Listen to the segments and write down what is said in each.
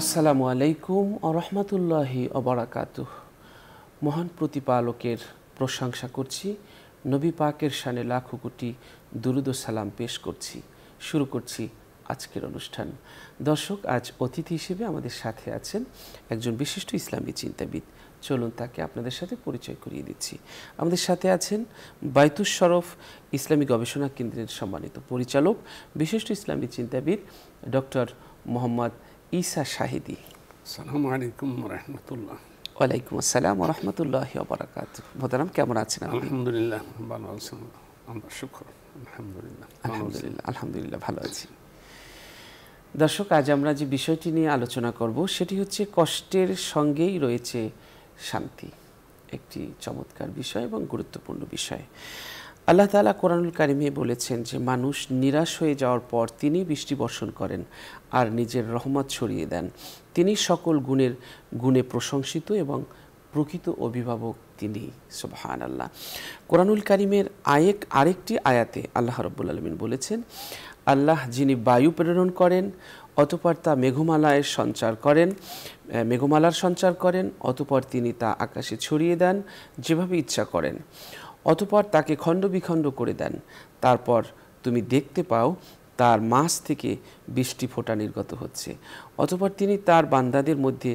আসসালামু আলাইকুম ওয়া রাহমাতুল্লাহি ওয়া বারাকাতুহু। মহান প্রতিপালকের প্রশংসা করছি, নবী পাকের শানে লাখো কোটি দুরূদ ও সালাম পেশ করছি। শুরু করছি আজকের অনুষ্ঠান। দর্শক, আজ অতিথি হিসেবে আমাদের সাথে আছেন একজন বিশিষ্ট ইসলামী চিন্তাবিদ। চলুন তাকে আপনাদের সাথে পরিচয় করিয়ে দিচ্ছি। আমাদের সাথে আছেন বাইতুশ শরফ ইসলামী গবেষণা কেন্দ্রের সম্মানিত পরিচালক, বিশিষ্ট ইসলামী চিন্তাবিদ ডক্টর মোহাম্মদ ঈসা শাহিদি। আসসালামু আলাইকুম ওয়া রাহমাতুল্লাহ। ওয়ালাইকুম আসসালাম ওয়া রাহমাতুল্লাহি ওয়া বারাকাতুহু। মোহতারাম, কেমন আছেন আপনি? আলহামদুলিল্লাহ ভালো আছেন? আমরা শুকর আলহামদুলিল্লাহ আলহামদুলিল্লাহ ভালো আছি। দর্শক, আজ আমরা যে বিষয়টি নিয়ে আলোচনা করব সেটি হচ্ছে কষ্টের সঙ্গেই রয়েছে শান্তি। একটি চমৎকার বিষয় এবং গুরুত্বপূর্ণ বিষয়। আল্লাহ তাআলা কোরআনুল কারিমে বলেছেন যে মানুষ নিরাশ হয়ে যাওয়ার পর তিনি বৃষ্টি বর্ষণ করেন আর নিজের রহমত ছড়িয়ে দেন। তিনি সকল গুণে প্রশংসিত এবং প্রকৃত অভিভাবক তিনি। সুবহানাল্লাহ। কোরআনুল কারিমের আরেকটি আয়াতে আল্লাহ রাব্বুল আলামিন বলেছেন, আল্লাহ যিনি বায়ু প্রেরণ করেন অতঃপর তা মেঘমালার সঞ্চার করেন অতঃপর তিনি তা আকাশে ছড়িয়ে দেন যেভাবে ইচ্ছা করেন, অতঃপর তাকে খণ্ড বিখণ্ড করে দেন, তারপর তুমি দেখতে পাও তার মাছ থেকে বৃষ্টি ফোঁটা নির্গত হচ্ছে, অতঃপর তিনি তার বান্দাদের মধ্যে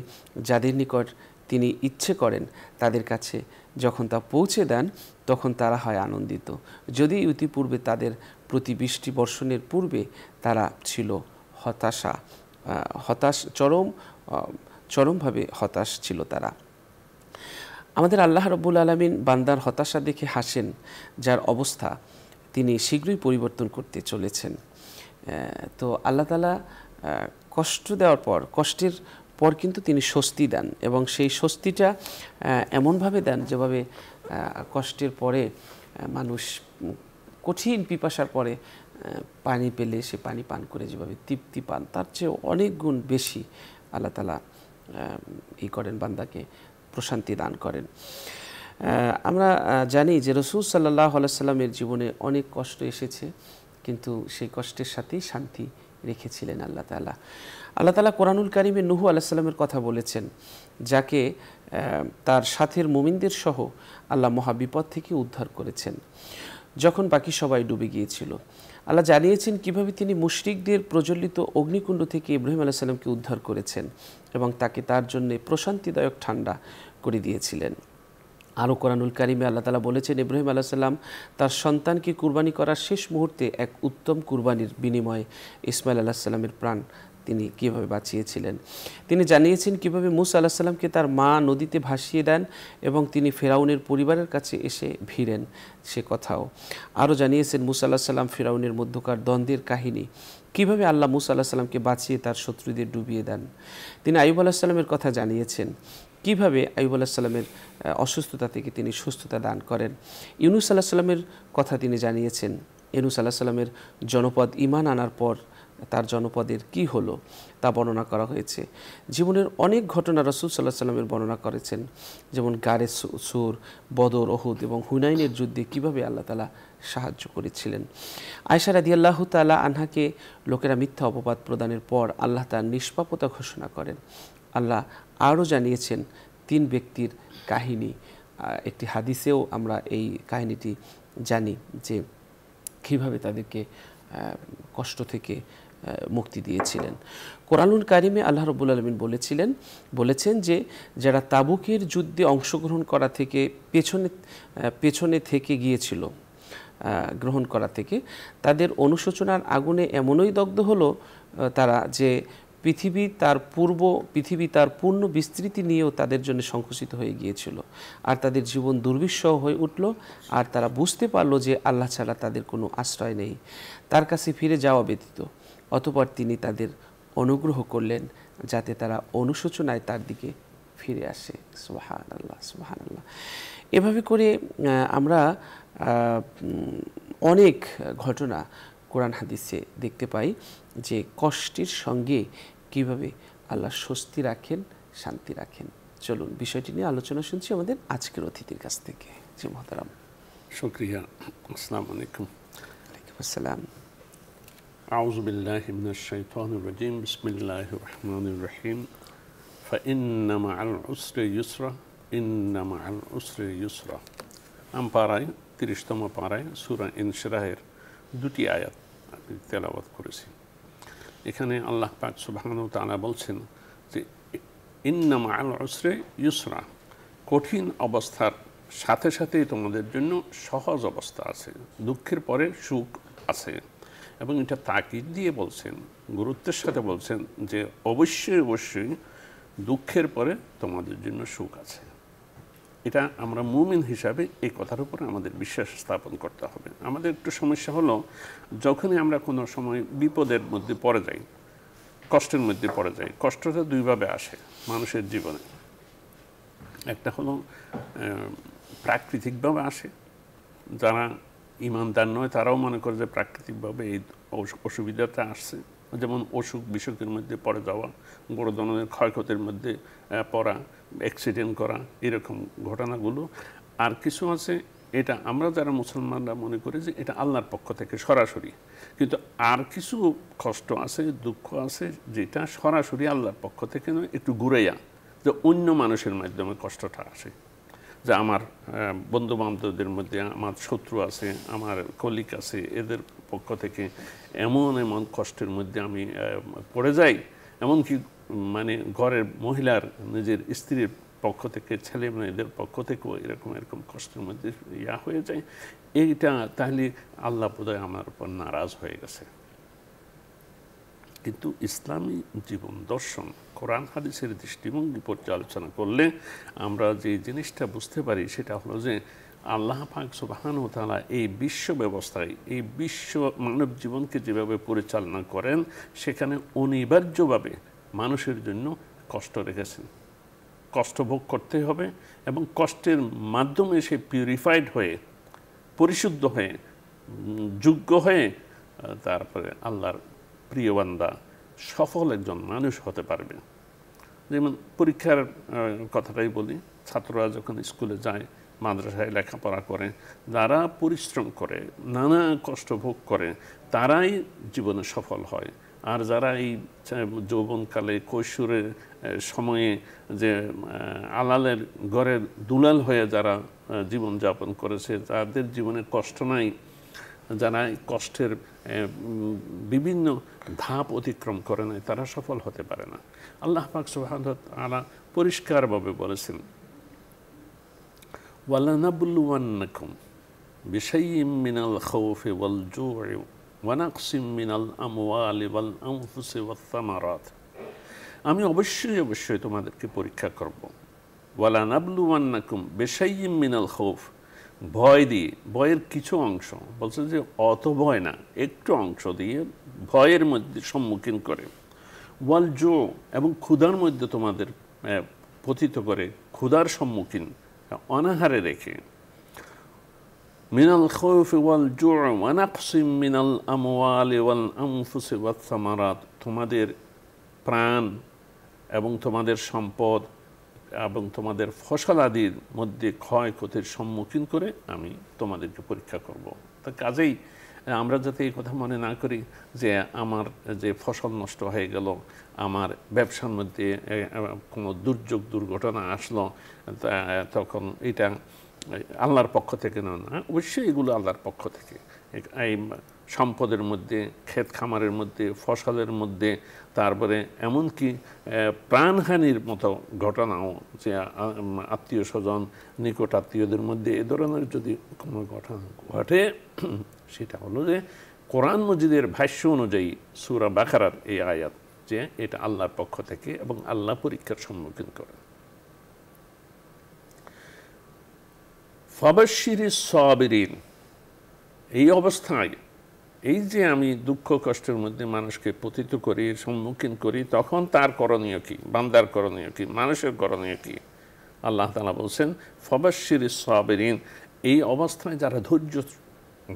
যাদের নিকট তিনি ইচ্ছে করেন তাদের কাছে যখন তা পৌঁছে দেন তখন তারা হয় আনন্দিত, যদি ইতিপূর্বে তাদের প্রতি বৃষ্টি বর্ষণের পূর্বে তারা ছিল চরমভাবে হতাশ ছিল তারা। আমাদের আল্লাহ রাব্বুল আলামিন বান্দার হতাশা দেখে হাসেন, যার অবস্থা তিনি শীঘ্রই পরিবর্তন করতে চলেছেন। তো আল্লাহ তাআলা কষ্টের পর কিন্তু তিনি স্বস্তি দেন এবং সেই স্বস্তিটা এমনভাবে দেন যেভাবে কষ্টের পরে মানুষ কঠিন পিপাসার পরে পানি পেলে সে পানি পান করে যেভাবে তৃপ্তি পান তার চেয়ে অনেক গুণ বেশি আল্লাহ তাআলা করেন, বান্দাকে প্রশান্তি দান করেন। আমরা জানি যে রাসূল সাল্লাল্লাহু আলাইহি সাল্লামের জীবনে অনেক কষ্ট এসেছে, কিন্তু সেই কষ্টের সাথেই শান্তি রেখেছিলেন আল্লাহ তাআলা। আল্লাহ তাআলা কোরআনুল কারিমে নূহ আলাইহিস সালামের কথা বলেছেন, যাকে তার সাথের মুমিনদের সহ আল্লাহ মহাবিপদ থেকে উদ্ধার করেছেন যখন বাকি সবাই ডুবে গিয়েছিল। আল্লাহ জানিয়েছেন কিভাবে তিনি মুশরিকদের প্রজ্বলিত অগ্নিকুণ্ড থেকে ইব্রাহিম আলাইহিস সালামকে উদ্ধার করেছেন এবং তাকে তার জন্য প্রশান্তিদায়ক ঠান্ডা করে দিয়েছিলেন। আরও কোরআনুল কারিমে আল্লাহ তাআলা বলেছেন, ইব্রাহিম আলাইহিস সালাম তার সন্তানকে কুরবানি করার শেষ মুহূর্তে এক উত্তম কুরবানির বিনিময়ে ইসমাইল আলাইহিস সালামের প্রাণ তিনি কীভাবে বাঁচিয়েছিলেন। তিনি জানিয়েছেন কিভাবে মূসা আলাইহিস সালামকে তার মা নদীতে ভাসিয়ে দেন এবং তিনি ফেরাউনের পরিবারের কাছে এসে ভিড়েন, সে কথাও। আরও জানিয়েছেন মূসা আলাইহিস সালাম ফেরাউনের মধ্যকার দ্বন্দ্বের কাহিনী, কিভাবে আল্লাহ মূসা আলাইহিস সালামকে বাঁচিয়ে তার শত্রুদের ডুবিয়ে দেন। তিনি আইয়ুব আলাইহিস সালামের কথা জানিয়েছেন, কিভাবে আইয়ুব আলাইহিস সালামের অসুস্থতা থেকে তিনি সুস্থতা দান করেন। ইউনূস আলাইহিস সালামের কথা তিনি জানিয়েছেন, ইউনূস আলাইহিস সালামের জনপদ ঈমান আনার পর তার জনপদের কি হলো তা বর্ণনা করা হয়েছে। জীবনের অনেক ঘটনা রাসূল সাল্লাল্লাহু আলাইহি সাল্লামের বর্ণনা করেছেন, যেমন গারে সুর, বদর, উহুদ এবং হুনাইনের যুদ্ধে কিভাবে আল্লাহ তাআলা সাহায্য করেছিলেন। আয়েশা রাদিয়াল্লাহু তাআলা আনহাকে লোকেরা মিথ্যা অপবাদ প্রদানের পর আল্লাহ তার নিষ্পাপতা ঘোষণা করেন। আল্লাহ আরও জানিয়েছেন 3 ব্যক্তির কাহিনী। একটি হাদিসেও আমরা এই কাহিনীটি জানি যে কীভাবে তাদেরকে কষ্ট থেকে মুক্তি দিয়েছিলেন। কোরআনুল কারিমে আল্লাহ রাব্বুল আলামিন বলেছেন যে যারা তাবুকের যুদ্ধে অংশগ্রহণ করা থেকে পেছনে থেকে গিয়েছিল গ্রহণ করা থেকে তাদের অনুশোচনার আগুনে এমনই দগ্ধ হলো তারা যে পৃথিবী তার পূর্ণ বিস্তৃতি নিয়েও তাদের জন্য সংকুচিত হয়ে গিয়েছিল, আর তাদের জীবন দুর্বিষহ হয়ে উঠল, আর তারা বুঝতে পারল যে আল্লাহ ছাড়া তাদের কোনো আশ্রয় নেই, তার কাছে ফিরে যাওয়া ব্যতীত। অতঃপর তিনি তাদের অনুগ্রহ করলেন যাতে তারা অনুশোচনায় তার দিকে ফিরে আসে। সুবহানাল্লাহ, সুবহানাল্লাহ। এভাবে করে আমরা অনেক ঘটনা কোরআন হাদিসে দেখতে পাই যে কষ্টের সঙ্গে কিভাবে আল্লাহ স্বস্তি রাখেন, শান্তি রাখেন। চলুন বিষয়টি নিয়ে আলোচনা শুনছি আমাদের আজকের অতিথির কাছ থেকে। জি মোহতারাম। শুকরিয়া। আসসালামু আলাইকুম। ওয়ালাইকুম আসসালাম। আউযু বিল্লাহি মিনাশ শাইতানির রাজিম বিসমিল্লাহির রহমানির রহিম ফাইন্না মাআল উসরি ইউসরা ইন্না মাআল উসরি ইউসরা। পারায় ৩০তম পারায় সূরা ইনশিরাহের দুটি আয়াত আমি তেলাওয়াত করেছি। এখানে আল্লাহ পাক সুবহানাহু ওয়া তাআলা বলছেন যে ইন্না মাআল উসরি ইউসরা, কঠিন অবস্থার সাথে সাথেই তোমাদের জন্য সহজ অবস্থা আছে, দুঃখের পরে সুখ আছে। এবং এটা তাকিদ দিয়ে বলছেন, গুরুত্বের সাথে বলছেন যে অবশ্যই অবশ্যই দুঃখের পরে তোমাদের জন্য সুখ আছে। এটা আমরা মুমিন হিসাবে এই কথার উপরে আমাদের বিশ্বাস স্থাপন করতে হবে। আমাদের একটু সমস্যা হলো, যখনই আমরা কোনো সময় বিপদের মধ্যে পড়ে যাই, কষ্টের মধ্যে পড়ে যাই, কষ্টটা দুইভাবে আসে মানুষের জীবনে। একটা হলো প্রাকৃতিকভাবে আসে, যারা ইমানদার নয় তারাও মনে করে যে প্রাকৃতিকভাবে এই অসুবিধাটা আসছে, যেমন অসুখ বিসুখের মধ্যে পড়ে যাওয়া, বড় ধরনের ক্ষয়ক্ষতির মধ্যে পড়া, অ্যাক্সিডেন্ট করা, এরকম ঘটনাগুলো। আর কিছু আছে, এটা আমরা যারা মুসলমানরা মনে করি যে এটা আল্লাহর পক্ষ থেকে সরাসরি, কিন্তু আর কিছু কষ্ট আছে, দুঃখ আছে যেটা সরাসরি আল্লাহর পক্ষ থেকে নয়, একটু ঘুরাইয়া, যে অন্য মানুষের মাধ্যমে কষ্টটা আসে। যে আমার বন্ধু বান্ধবদের মধ্যে আমার শত্রু আছে, আমার কলিগ আছে, এদের পক্ষ থেকে এমন এমন কষ্টের মধ্যে আমি পড়ে যাই, এমনকি মানে ঘরের মহিলার নিজের স্ত্রীর পক্ষ থেকে, ছেলে মেয়েদের পক্ষ থেকেও এরকম কষ্টের মধ্যে হয়ে যায়। এইটা তাহলে আল্লাহ বোধহয় আমার উপর নারাজ হয়ে গেছে। কিন্তু ইসলামী জীবন দর্শন, কোরআন হাদিসের দৃষ্টিভঙ্গি পর্যালোচনা করলে আমরা যে জিনিসটা বুঝতে পারি সেটা হলো যে আল্লাহ পাক সুবহানাহু ওয়া তাআলা এই বিশ্ব ব্যবস্থায়, এই বিশ্ব মানব জীবনকে যেভাবে পরিচালনা করেন, সেখানে অনিবার্যভাবে মানুষের জন্য কষ্ট রেখেছেন। কষ্ট ভোগ করতে হবে এবং কষ্টের মাধ্যমে সে পিউরিফাইড হয়ে, পরিশুদ্ধ হয়ে, যোগ্য হয়ে তারপরে আল্লাহর প্রিয় বান্দা, সফল একজন মানুষ হতে পারবে। যেমন পরীক্ষার কথাটাই বলি, ছাত্ররা যখন স্কুলে যায়, মাদ্রাসায় লেখাপড়া করে, যারা পরিশ্রম করে, নানা কষ্ট ভোগ করে, তারাই জীবনে সফল হয়। আর যারা এই যৌবনকালে, কৈশোরের সময়ে যে আলালের ঘরের দুলাল হয়ে যারা জীবনযাপন করেছে, তাদের জীবনে কষ্ট নাই, যারা কষ্টের বিভিন্ন ধাপ অতিক্রম করে নাই, তারা সফল হতে পারে না। আল্লাহ পাক সুবহানাহু ওয়া তাআলা পরিষ্কারভাবে বলেছেন, ওয়ালানাবলুওয়ান্নাকুম বিশাইইম মিনাল খাউফি ওয়াল জু'i ওয়া নাকসিম মিনাল আমওয়ালি ওয়াল আনফুসি ওয়াস সামারাত। আমি অবশ্যই তোমাদেরকে পরীক্ষা করব। ওয়ালানাবলুওয়ান্নাকুম বিশাইইম মিনাল খাউফ, ভয় দিয়ে, ভয়ের কিছু অংশ, বলছে যে অত ভয় না, একটু অংশ দিয়ে ভয়ের মধ্যে সম্মুখীন করে, ওয়াল জু, এবং ক্ষুধার মধ্যে তোমাদের পতিত করে, ক্ষুধার সম্মুখীন অনাহারে রেখে, মিনাল খাউফি ওয়াল জু ওয়া নাকসিম মিনাল আমওয়ালি ওয়াল আনফুসি ওয়াস সামারাত, তোমাদের প্রাণ এবং তোমাদের সম্পদ এবং তোমাদের ফসল আদির মধ্যে ক্ষয়ক্ষতির সম্মুখীন করে আমি তোমাদেরকে পরীক্ষা করব। তা কাজেই আমরা যাতে এই কথা মনে না করি যে আমার যে ফসল নষ্ট হয়ে গেল, আমার ব্যবসার মধ্যে কোনো দুর্যোগ দুর্ঘটনা আসলো, তখন এটা আল্লাহর পক্ষ থেকে না, অবশ্যই এগুলো আল্লাহর পক্ষ থেকে। এই সম্পদের মধ্যে, ক্ষেত খামারের মধ্যে, ফসলের মধ্যে, তারপরে এমনকি প্রাণহানির মতো ঘটনাও, যে আত্মীয় স্বজন, নিকট আত্মীয়দের মধ্যে এ ধরনের যদি কোনো ঘটনা ঘটে, সেটা হলো যে কোরআন মজিদের ভাষ্য অনুযায়ী সূরা বাকারার এই আয়াত, যে এটা আল্লাহর পক্ষ থেকে এবং আল্লাহ পরীক্ষার সম্মুখীন করে। ফাবাশশিরিস সাবিরিন, এই অবস্থায়, এই যে আমি দুঃখ কষ্টের মধ্যে মানুষকে পতিত করি, সম্মুখীন করি, তখন তার করণীয় কি, বান্দার করণীয় কি, মানুষের করণীয় কি? আল্লাহ তাআলা বলছেন ফাবাশশিরিস সাবিরিন, এই অবস্থায় যারা ধৈর্য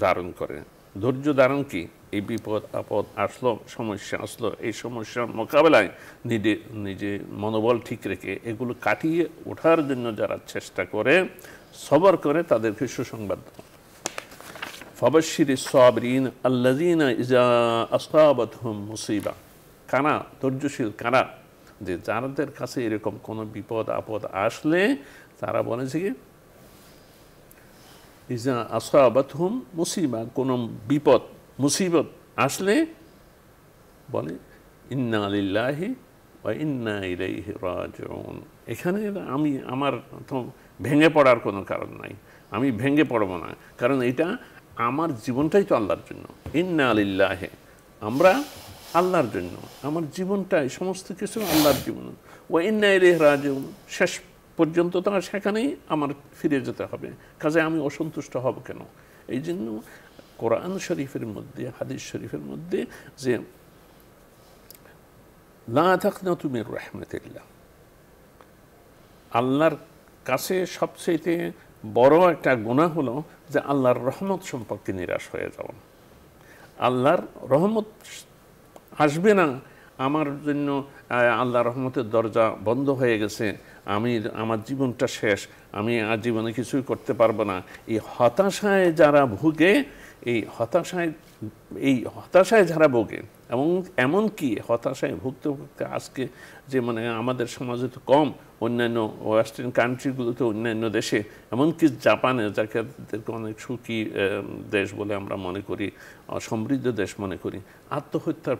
ধারণ করে। ধৈর্য ধারণ কি? এই বিপদ আপদ আসলো, সমস্যা আসলো, এই সমস্যার মোকাবেলায় নিজে মনোবল ঠিক রেখে এগুলো কাটিয়ে ওঠার জন্য যারা চেষ্টা করে, সবর করে, তাদেরকে সুসংবাদ। ফাবাশশিরিস সাবিরিন আল্লাযীনা ইযা আসাবাতহুম মুসিবা, কারা ধৈর্যশীল, কারা যে যাদের কাছে এরকম কোনো বিপদ আপদ আসলে তারা বলেছে কি ইযা আসাবাতহুম মুসিবা, কোনো বিপদ মুসিবত আসলে বলে ইন্না লিল্লাহি ওয়া ইন্না ইলাইহি রাজিউন। এখানে আমার তো ভেঙে পড়ার কোনো কারণ নাই, আমি ভেঙে পড়বো না, কারণ এটা আমার জীবনটাই তো আল্লাহর জন্য। ইন্না লিল্লাহি, আমরা আল্লাহর জন্য, আমার জীবনটাই সমস্ত কিছু আল্লাহর জীবন। ওয়া ইন্না ইলাইহি রাজিউন, শেষ পর্যন্ত তো সেখানেই আমার ফিরে যেতে হবে, কাজে আমি অসন্তুষ্ট হব কেন? এই জন্য কোরআন শরীফের মধ্যে, হাদিস শরীফের মধ্যে যে লা তাকনাতু মির রাহমাতিল্লাহ, আল্লাহর কাছে সবচেয়ে বড় একটা গুনাহ হলো যে আল্লাহর রহমত সম্পর্কে নিরাশ হয়ে যাওয়া। আল্লাহর রহমত আসবে না, আমার জন্য আল্লাহর রহমতের দরজা বন্ধ হয়ে গেছে, আমার জীবনটা শেষ, আমি আর জীবনে কিছুই করতে পারবো না, এই হতাশায় যারা ভুগে, এই হতাশায় যারা ভোগে, এবং এমনকি হতাশায় ভুগতে ভুগতে আজকে যে মানে আমাদের সমাজে তো কম, অন্যান্য ওয়েস্টার্ন কান্ট্রিগুলোতে, অন্যান্য দেশে, এমনকি জাপানে, যাকে অনেক সুখী দেশ বলে আমরা মনে করি, সমৃদ্ধ দেশ মনে করি, আত্মহত্যার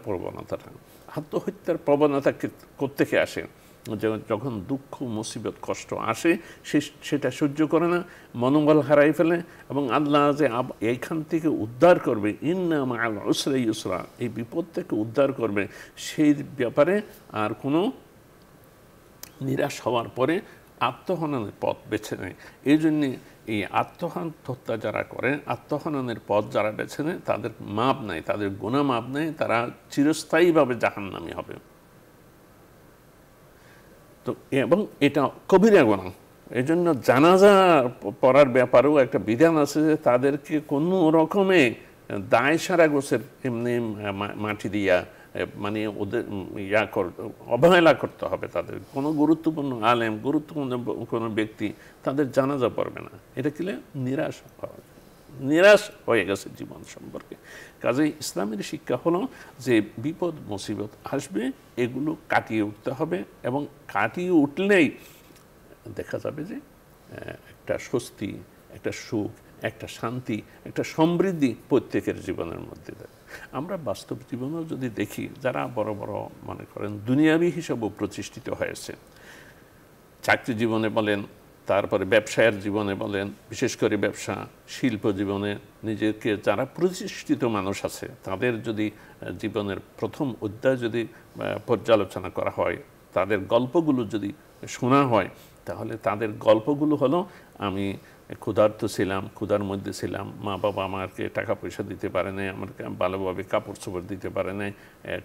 প্রবণতা কোত্থেকে আসে? যখন দুঃখ মুসিবত কষ্ট আসে সেটা সহ্য করে না, মনোবল হারাই ফেলে, এবং আল্লাহ যে এইখান থেকে উদ্ধার করবে, ইন্না মাআল উসরি ইউসরা, এই বিপদ থেকে উদ্ধার করবে, সেই ব্যাপারে আর কোনো নিরাশ হওয়ার পরে আত্মহননের পথ বেছে নেয়। এই জন্যে এই আত্মহত্যা যারা করে, আত্মহননের পথ যারা বেছে নেয়, তাদের মাপ নাই, তাদের গুনাহ মাপ নেই, তারা চিরস্থায়ীভাবে জাহান্নামী হবে। তো এবং এটা কবিরা গুনাহ। এই জন্য জানাজা পড়ার ব্যাপারেও একটা বিধান আছে যে তাদেরকে কোনো রকমে দায় সারা গোছের এমনি মাটি দিয়া মানে ওদের অবহেলা করতে হবে। তাদের কোনো গুরুত্বপূর্ণ আলেম, গুরুত্বপূর্ণ কোনো ব্যক্তি তাদের জানাজা পড়বে না, এটা কিলে নিরাশ হয়ে গেছে জীবন সম্পর্কে। কাজেই ইসলামের শিক্ষা হলো যে বিপদ মুসিবত আসবে, এগুলো কাটিয়ে উঠতে হবে, এবং কাটিয়ে উঠলেই দেখা যাবে যে একটা স্বস্তি, একটা সুখ, একটা শান্তি, একটা সমৃদ্ধি প্রত্যেকের জীবনের মধ্যে দেয়। আমরা বাস্তব জীবনেও যদি দেখি, যারা বড় বড় মনে করেন দুনিয়াবী হিসাবেও প্রতিষ্ঠিত হয়েছে, চাকরি জীবনে বলেন, তারপরে ব্যবসায়ের জীবনে বলেন, বিশেষ করে ব্যবসা শিল্প জীবনে নিজেকে যারা প্রতিষ্ঠিত মানুষ আছে, তাদের যদি জীবনের প্রথম অধ্যায় যদি পর্যালোচনা করা হয়, তাদের গল্পগুলো যদি শোনা হয়, তাহলে তাদের গল্পগুলো হলো, আমি ক্ষুধার্ত ছিলাম, ক্ষুধার মধ্যে ছিলাম, মা বাবা আমাকে টাকা পয়সা দিতে পারে নাই, আমাকে ভালোভাবে কাপড় চোপড় দিতে পারে নাই,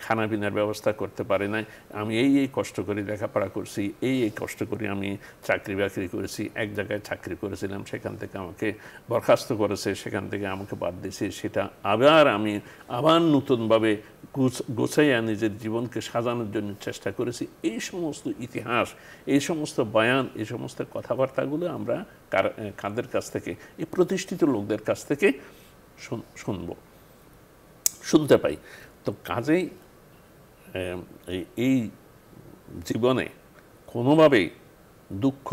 খানা পিনার ব্যবস্থা করতে পারে নাই, আমি এই কষ্ট করে লেখাপড়া করছি, এই কষ্ট করে আমি চাকরি বাকরি করেছি, এক জায়গায় চাকরি করেছিলাম, সেখান থেকে আমাকে বরখাস্ত করেছে, সেখান থেকে আমাকে বাদ দিয়েছে, সেটা আমি আবার নতুনভাবে গোছাইয়া নিজের জীবনকে সাজানোর জন্য চেষ্টা করেছি। এই সমস্ত ইতিহাস, এই সমস্ত বয়ান, এই সমস্ত কথাবার্তাগুলো আমরা কাদের কাছ থেকে? এই প্রতিষ্ঠিত লোকদের কাছ থেকে শুনতে পাই। তো কাজেই এই জীবনে কোনোভাবেই দুঃখ,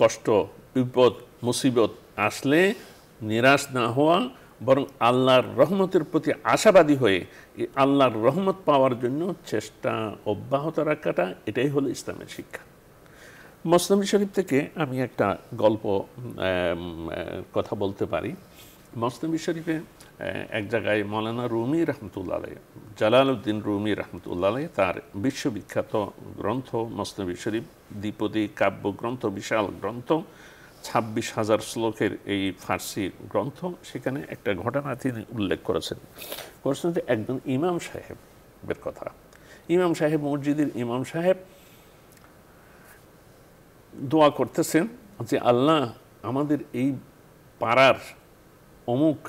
কষ্ট, বিপদ, মুসিবত আসলে নিরাশ না হওয়া, বরং আল্লাহর রহমতের প্রতি আশাবাদী হয়ে আল্লাহর রহমত পাওয়ার জন্য চেষ্টা অব্যাহত রাখাটা, এটাই হলো ইসলামের শিক্ষা। মসনবী শরীফ থেকে আমি একটা গল্প কথা বলতে পারি। মসনবী শরীফে এক জায়গায় মৌলানা রুমি রহমতুল্লাহ আলাইহি, জালালউদ্দিন রুমি রহমতুল্লাহ আলাইহি, তার বিশ্ববিখ্যাত গ্রন্থ মসনবী শরীফ, দ্বিপদী কাব্য গ্রন্থ, বিশাল গ্রন্থ, 26,000 শ্লোকের এই ফার্সি গ্রন্থ, সেখানে একটা ঘটনা তিনি উল্লেখ করেছেন যে একজন ইমাম সাহেবের কথা। ইমাম সাহেব, মসজিদের ইমাম সাহেব দোয়া করতেছেন যে আল্লাহ, আমাদের এই পাড়ার অমুক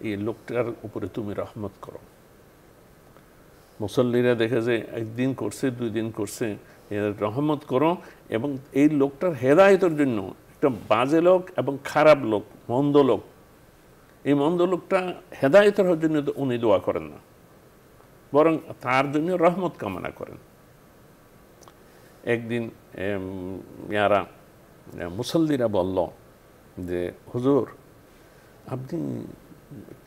এই লোকটার উপরে তুমি রহমত করো। মুসল্লিরা দেখে যে একদিন করছে, 2 দিন করছে, রহমত করো, এবং এই লোকটার হেদায়েতের জন্য একটা বাজে লোক এবং খারাপ লোক, মন্দ লোক, এই মন্দ লোকটা হেদায়েতের জন্য উনি দোয়া করেন না, বরং তার জন্য রহমত কামনা করেন। একদিন মুসল্লিরা বলল যে হুজুর, আপনি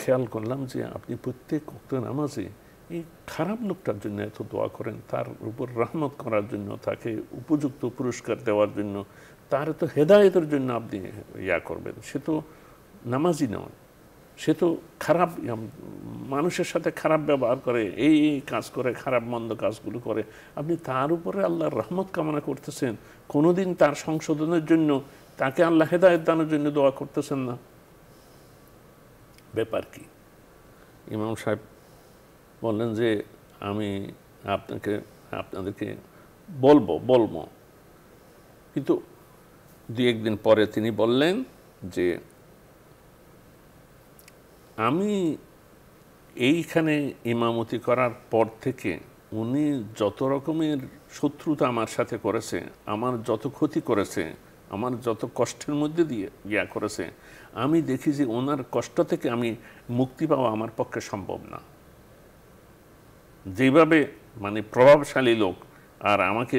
খেয়াল করলাম যে আপনি প্রত্যেক ওয়াক্ত নামাজে এই খারাপ লোকটার জন্য এত দোয়া করেন, তার উপর রহমত করার জন্য, তাকে উপযুক্ত পুরস্কার দেওয়ার জন্য, তার তো হেদায়েতের জন্য আপনি করবেন। সে তো নামাজি নয়, সে তো খারাপ মানুষের সাথে খারাপ ব্যবহার করে, এই কাজ করে, খারাপ মন্দ কাজগুলো করে, আপনি তার উপরে আল্লাহর রহমত কামনা করতেছেন, কোনোদিন তার সংশোধনের জন্য, তাকে আল্লাহ হেদায়েত দানের জন্য দোয়া করতেছেন না। ব্যাপার কি? ইমাম সাহেব বললেন যে আমি আপনাদেরকে বলবো, কিন্তু দুই একদিন পরে তিনি বললেন যে আমি এইখানে ইমামতি করার পর থেকে উনি যত রকমের শত্রুতা আমার সাথে করেছে, আমার যত ক্ষতি করেছে, আমার যত কষ্টের মধ্যে দিয়ে করেছে, আমি দেখি যে ওনার কষ্ট থেকে আমি মুক্তি পাওয়া আমার পক্ষে সম্ভব না। যেভাবে প্রভাবশালী লোক, আর আমাকে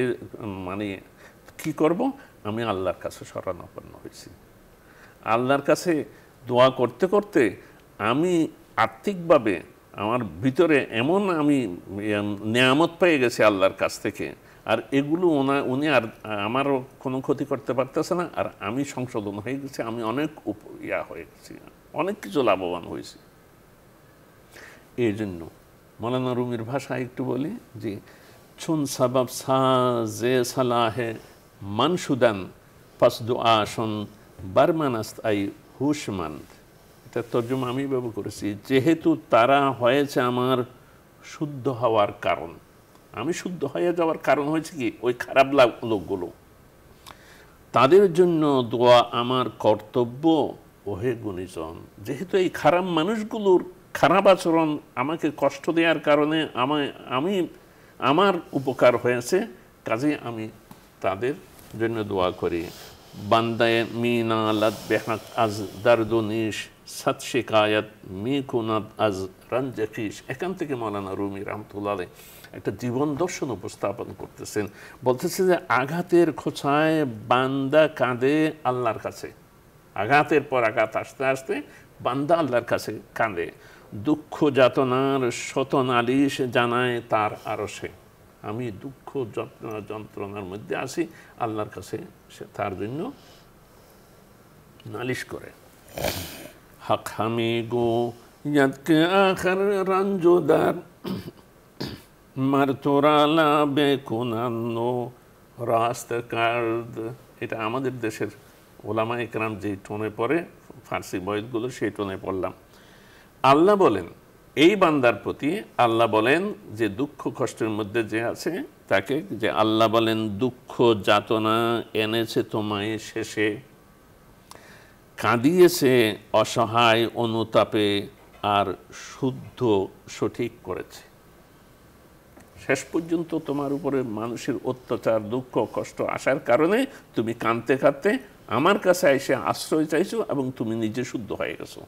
কি করব, আমি আল্লাহর কাছে শরণাপন্ন হয়েছি। আল্লাহর কাছে দোয়া করতে করতে আমি আত্মিকভাবে আমার ভিতরে এমন আমি নেয়ামত পেয়ে গেছি আল্লাহর কাছ থেকে, আর এগুলো উনি আর আমারও কোনো ক্ষতি করতে পারতেছে না, আর আমি সংশোধন হয়ে গেছি, আমি অনেক হয়ে গেছি, অনেক কিছু লাভবান হয়েছি। এই জন্য মৌলানা রুমির ভাষায় একটু বলি যে চুন সাবাব সাজে সালাহে মানসুদান পাসদু আসন বারমানাস্ত আই হুশমান্দ। এটা তর্জমা আমি ব্যবহার করেছি, যেহেতু তারা হয়েছে আমার শুদ্ধ হওয়ার কারণ। আমি শুদ্ধ হয়ে যাওয়ার কারণ হয়েছে কি, ওই খারাপ লোকগুলো, তাদের জন্য দোয়া আমার কর্তব্য। ওহে গুণীজন, যেহেতু এই খারাপ মানুষগুলোর খারাপ আচরণ আমাকে কষ্ট দেওয়ার কারণে আমার উপকার হয়েছে, কাজে আমি তাদের জন্য দোয়া করি। বান্দায়ে মিনালাত বেহাক আজ দারদনিশ সাত শিকায়াত মি কুনাত আজ রঞ্জকিশ। এখান থেকে মৌলানা রুমি রহমতুল্লাহ আলাইহি একটা জীবন দর্শন উপস্থাপন করতেছেন, বলতেছে যে আঘাতের খোঁচায় বান্দা কাঁদে আল্লাহর কাছে, আঘাতের পর আঘাত আসতে আসতে বান্দা আল্লাহর কাছে কাঁদে, দুঃখ যাতনার শত নালিশ জানায় তার আরশে। আমি দুঃখ যন্ত্রণার মধ্যে আছি, আল্লাহর কাছে সে তার জন্য নালিশ করে। হক হামি গো ইয়াদকে আখর রঞ্জোদার মারতোরালা বেকুনানো রাস্ত কার্দ। এটা আমাদের দেশের ওলামা ইকরাম যে টোনে পড়ে, ফার্সি বয়তগুলো সেই টোনে পড়লাম। আল্লাহ বলেন এই বান্দার প্রতি, আল্লাহ বলেন যে দুঃখ কষ্টের মধ্যে যে আছে তাকে, যে আল্লাহ বলেন দুঃখ যাতনা এনেছে তোমায় শেষে, কাঁদিয়েছে অসহায় অনুতাপে, আর শুদ্ধ সঠিক করেছে। শেষ পর্যন্ত তোমার উপরে মানুষের অত্যাচার দুঃখ কষ্ট আসার কারণে তুমি কাঁদতে কাঁদতে আমার কাছে এসে আশ্রয় চাইছো এবং তুমি নিজে শুদ্ধ হয়ে গেছো।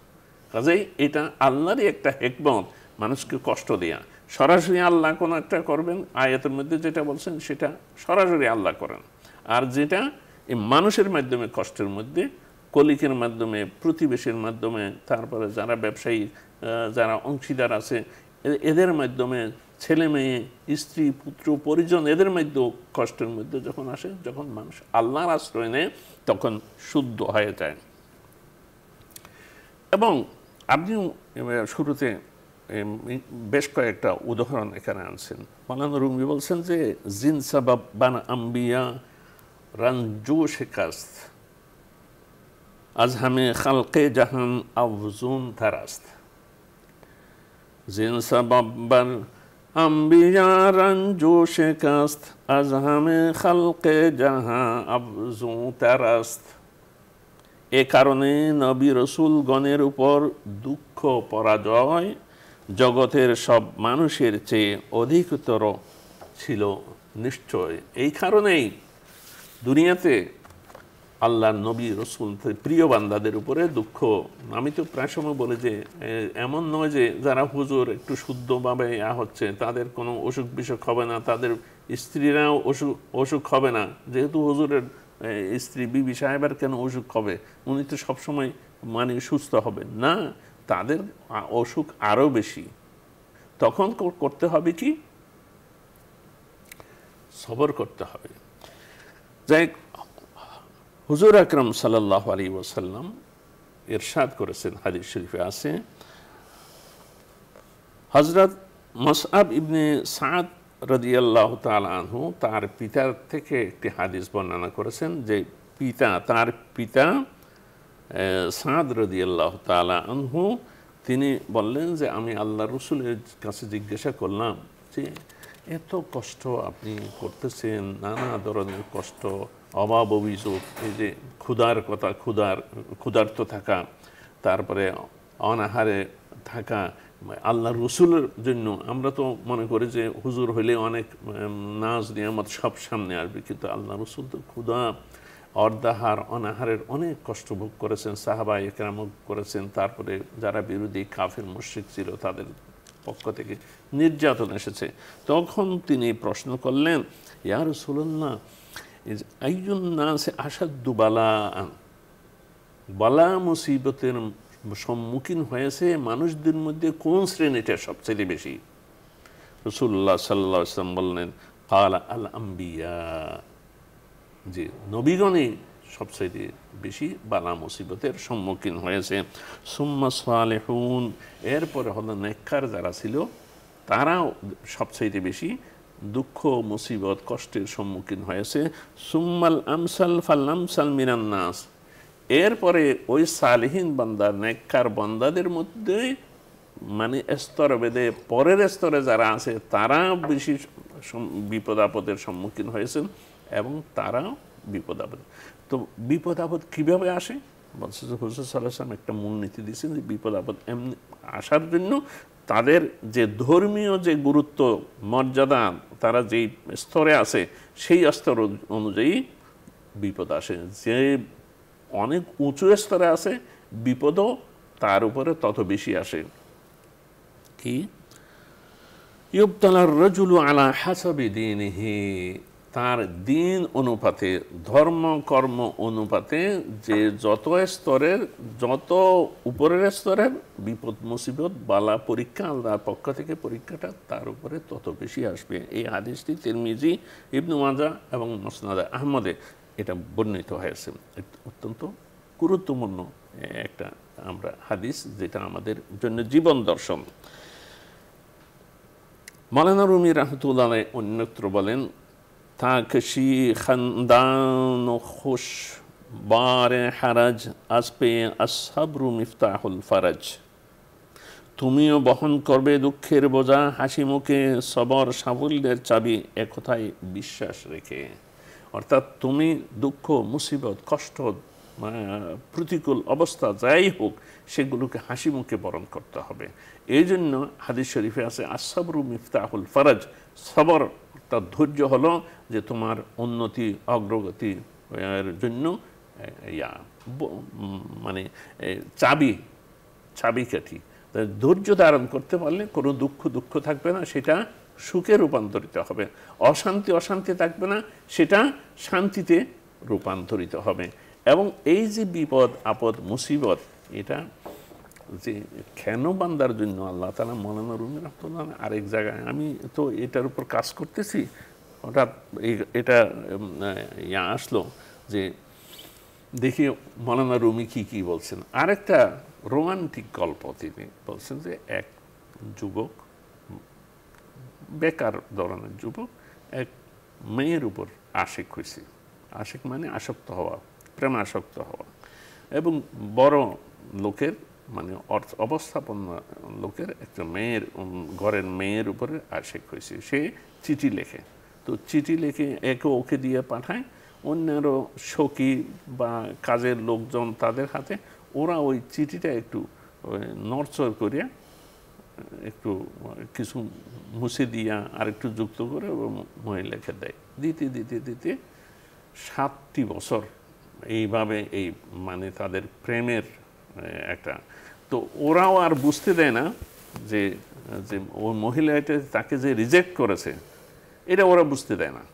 কাজেই এটা আল্লাহরই একটা হিকমত, মানুষকে কষ্ট দেয়া। সরাসরি আল্লাহ কোনো একটা করবেন, আয়াতের মধ্যে যেটা বলছেন সেটা সরাসরি আল্লাহ করেন, আর যেটা এই মানুষের মাধ্যমে কষ্টের মধ্যে, কলিকের মাধ্যমে, প্রতিবেশীর মাধ্যমে, তারপরে যারা ব্যবসায়ী, যারা অংশীদার আছে এদের মাধ্যমে, ছেলে মেয়ে, স্ত্রী, পুত্র, পরিজন, এদের মধ্যেও কষ্টের মধ্যে যখন আসে, যখন মানুষ আল্লাহর আশ্রয় নেয় তখন শুদ্ধ হয়ে যায়। এবং আপনি শুরুতে বেশ কয়েকটা উদাহরণ এখানে আনছেন। মাওলানা রুমি বলছেন যে জিন সাবাব বান আম্বিয়া রঞ্জু শিকাস্ত আজ হামে খালকে জাহান আফজুন তারাস্ত। জিন সাবাব বান আম্বিয়া রঞ্জু শিকাস্ত আজ হামে খালকে জাহান আফজুন তারাস্ত। এ কারণে নবী রসুল গণের উপর দুঃখ পরাজয় জগতের সব মানুষের চেয়ে অধিকতর ছিল নিশ্চয়। এই কারণেই দুনিয়াতে আল্লাহর নবী রসুল প্রিয় বান্দাদের উপরে দুঃখ। আমি তো প্রায় সময় বলি যে এমন নয় যে যারা হুজুর একটু শুদ্ধভাবে হচ্ছে তাদের কোনো অসুখ বিসুখ হবে না, তাদের স্ত্রীরাও অসুখ হবে না, যেহেতু হুজুরের স্ত্রী বিবি সাহেবের কেন অসুখ হবে, উনি তো সবসময় মানে সুস্থ হবে না, তাদের অসুখ আরও বেশি। তখন করতে হবে কি, সবর করতে হবে। যাই হুজুর আকরাম সাল্লাল্লাহু আলাইহি ওয়াসাল্লাম ইরশাদ করেছেন, হাদিস শরীফে আছে, হযরত মুসআব ইবনে সাদ রাদিয়াল্লাহু তাআলা আনহু তার পিতার থেকে একটি হাদিস বর্ণনা করেছেন যে তার পিতা সাদ রাদিয়াল্লাহু তাআলা আনহু তিনি বললেন যে আমি আল্লাহ রসুলের কাছে জিজ্ঞাসা করলাম যে এত কষ্ট আপনি করতেছেন, নানা ধরনের কষ্ট, অভাব অভিযোগ, এই যে ক্ষুধার কথা, ক্ষুধার্ত থাকা, তারপরে অনাহারে থাকা, আল্লাহ রসুলের জন্য আমরা তো মনে করি যে হুজুর হইলে অনেক নাজ নিয়ামত সব সামনে আসবে, কিন্তু আল্লাহ রসুল তো ক্ষুধা, অর্ধাহার, অনাহারের অনেক কষ্ট ভোগ করেছেন, সাহাবা একরাম করেছেন, তারপরে যারা বিরোধী কাফির মুশরিক ছিল তাদের পক্ষ থেকে নির্যাতন এসেছে। তখন তিনি প্রশ্ন করলেন, ইয়া রাসূলুল্লাহ, আইয়ুন নাসি আশাদ্দু বালাআন, বালা মুসিবতের সম্মুখীন হয়েছে মানুষদের মধ্যে কোন শ্রেণীটা সবচেয়ে বেশি? রাসূলুল্লাহ সাল্লাল্লাহু আলাইহি ওয়াসাল্লাম বললেন, ক্বালা আল আম্বিয়া, যে নবীগণই সবচেয়ে বেশি বালা মুসিবতের সম্মুখীন হয়েছে। সুম্মা সালেহুন, এরপরে হলো নেককার যারা ছিল তারাও সবচেয়ে বেশি দুঃখ মুসিবত কষ্টের সম্মুখীন হয়েছে। সুম্মাল আমসাল ফাল আমসাল মিনান নাস, এরপরে ওই সালেহীন বান্দা নেককার বান্দাদের মধ্যে মানে স্তর ভেদে পরের স্তরে যারা আছে তারা বেশি বিপদ আপদের সম্মুখীন হয়েছেন এবং তারা বিপদ আপদ। তো বিপদ আপদ কীভাবে আসে? বলছে যে হুজুর সাল্লাল্লাহু আলাইহি ওয়াসাল্লাম একটা মূলনীতি দিয়েছেন যে বিপদ আপদ এমনি আসার জন্য তাদের যে ধর্মীয় যে গুরুত্ব মর্যাদা, তারা যেই স্তরে আছে সেই স্তর অনুযায়ী বিপদ আসে। যে অনেক উঁচু স্তরে আছে বিপদও তার উপরে তত বেশি আসে। কি ইউবতালার রাজুলু আলা হাসাবি দীনিহি, তার দিন অনুপাতে, ধর্ম কর্ম অনুপাতে যে যত স্তরের, যত উপরের স্তরের বিপদ মুসিবত বালা পরীক্ষা আল্লাহর পক্ষ থেকে পরীক্ষাটা তার উপরে তত বেশি আসবে। এই হাদিসটি তিরমিজি, ইবনে মাজাহ এবং মুসনাদে আহমদে এটা বর্ণিত হয়েছে। অত্যন্ত গুরুত্বপূর্ণ একটা আমরা হাদিস, যেটা আমাদের জন্য জীবন দর্শন। মাওলানা রুমি রাহমাতুল্লাহ আলাইহি অন্যত্র বলেন, তাকশি খানদান খুশ বারে হারাজ আসপে আসসাবরু মিফতাহুল ফারাজ, তুমিও বহন করবে দুঃখের বোঝা, হাসি মুখে সবর সাফল্যের চাবি, একথায় বিশ্বাস রেখে। অর্থাৎ তুমি দুঃখ মুসিবত কষ্ট প্রতিকূল অবস্থা যাই হোক সেগুলোকে হাসি মুখে বরণ করতে হবে। এই জন্য হাদিস শরীফে আছে আসসাবরু মিফতাহুল ফারাজ, সবর তার ধৈর্য হলো যে তোমার উন্নতি অগ্রগতি এর জন্য মানে চাবিকাঠি। ধৈর্য ধারণ করতে পারলে কোনো দুঃখ থাকবে না, সেটা সুখে রূপান্তরিত হবে। অশান্তি থাকবে না, সেটা শান্তিতে রূপান্তরিত হবে। এবং এই যে বিপদ আপদ মুসিবত, এটা যে কেন বান্দার জন্য আল্লাহ তাআলা, মাওলানা রুমি রাহমাতুল্লাহ আরেক জায়গায়, আমি তো এটার উপর কাজ করতেছি, হঠাৎ এটা আসলো যে দেখি মাওলানা রুমি কি বলছেন। আরেকটা রোমান্টিক গল্প তিনি বলছেন যে এক যুবক, বেকার ধরনের যুবক, এক মেয়ের উপর আশিক হয়েছে। আশিক মানে আসক্ত হওয়া, প্রেমাসক্ত হওয়া। এবং বড় লোকের মানে অবস্থাপন্ন লোকের একটা মেয়ের, ঘরের মেয়ের উপরে আশিক হয়েছে। সে চিঠি লেখে, তো চিঠি লিখে একে ওকে দিয়ে পাঠায়, অন্যারও সখী বা কাজের লোকজন তাদের হাতে, ওরা ওই চিঠিটা একটু নড়চড় করিয়া একটু কিছু মুছে দিয়া আর একটু যুক্ত করে মহিলাকে দেয়। দিতে 7টি বছর এইভাবে এই মানে তাদের প্রেমের একটা, তো ওরাও আর বুঝতে দেয় না যে যে ওই মহিলাটা তাকে যে রিজেক্ট করেছে এটা ওরা বুঝতে দেয় না।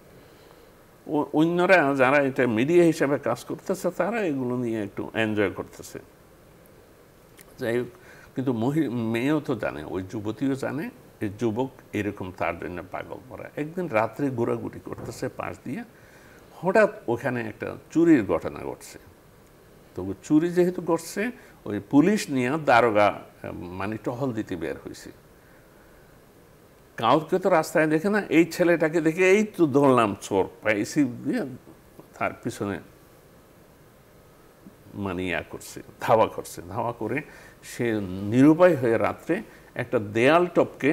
অন্যরা যারা এটা মিডিয়া হিসাবে কাজ করতেছে তারা এগুলো নিয়ে একটু এনজয় করতেছে। যাই হোক, কিন্তু মেয়েও তো জানে, ওই যুবতীও জানে এই যুবক এরকম তার জন্য পাগল করা। একদিন রাত্রে ঘোরাঘুরি করতেছে পাশ দিয়ে, হঠাৎ ওখানে একটা চুরির ঘটনা ঘটছে। তো চুরি যেহেতু ঘটছে, ওই পুলিশ নিয়ে দারোগা মানে টহল দিতে বের হয়েছে। কাউকে তো রাস্তায় দেখে না, এই ছেলেটাকে দেখে এই তো ধরলাম চোর পাইছি দিয়ে তার পিছনে মানে করছে, ধাওয়া করছে। ধাওয়া করে সে নিরুপায় হয়ে রাত্রে একটা দেয়াল টপকে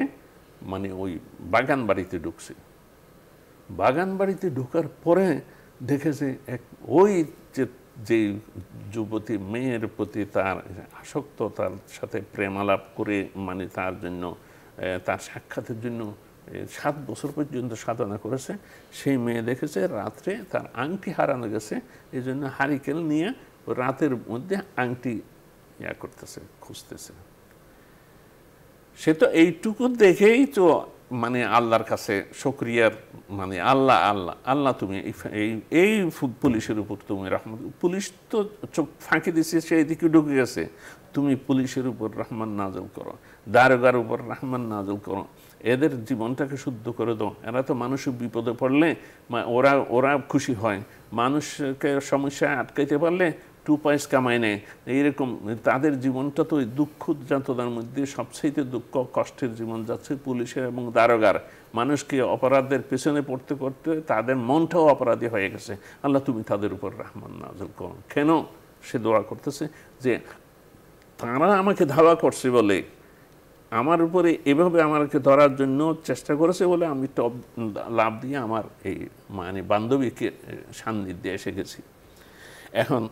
মানে ওই বাগান বাড়িতে ঢুকছে। বাগান বাড়িতে ঢোকার পরে দেখেছে ওই যে যুবতী মেয়ের প্রতি তার আসক্ত, তার সাথে প্রেমালাপ করে মানে তার জন্য তার সাক্ষাতের জন্য 7 বছর পর্যন্ত সাধনা করেছে, সেই মেয়ে দেখেছে রাত্রে তার আংটি হারানো গেছে, এই জন্য হারিকেল নিয়ে রাতের মধ্যে আংটি করতেছে, খুঁজতেছে। সে তো এইটুকু দেখেই তো মানে আল্লাহর কাছে শুকরিয়ার মানে আল্লাহ আল্লাহ আল্লাহ তুমি এই পুলিশের উপর তুমি রহমত, পুলিশ তো চোখ ফাঁকি দিচ্ছে, সেই দিকে ঢুকে গেছে, তুমি পুলিশের উপর রহমান নাজল করো, দারোগার উপর রহমান নাজল করো, এদের জীবনটাকে শুদ্ধ করে দাও। এরা তো মানুষ বিপদে পড়লে ওরা খুশি হয়, মানুষকে সমস্যায় আটকাইতে পারলে 2 পয়সা কামায় নেয়। এইরকম তাদের জীবনটা তো ওই দুঃখ যাতনার মধ্যে সবচেয়ে দুঃখ কষ্টের জীবন যাচ্ছে পুলিশের এবং দারোগার। মানুষকে অপরাধের পেছনে পড়তে করতে তাদের মনটাও অপরাধী হয়ে গেছে। আল্লাহ তুমি তাদের উপর রহমান নাযিল করো। কেন সে দোয়া করতেছে যে তারা আমাকে ধাওয়া করছে বলে, আমার উপরে এভাবে আমাকে ধরার জন্য চেষ্টা করেছে বলে আমি টপ লাভ দিয়ে আমার এই মানে বান্ধবীকে সান্নিধ্যে এসে গেছি। এখন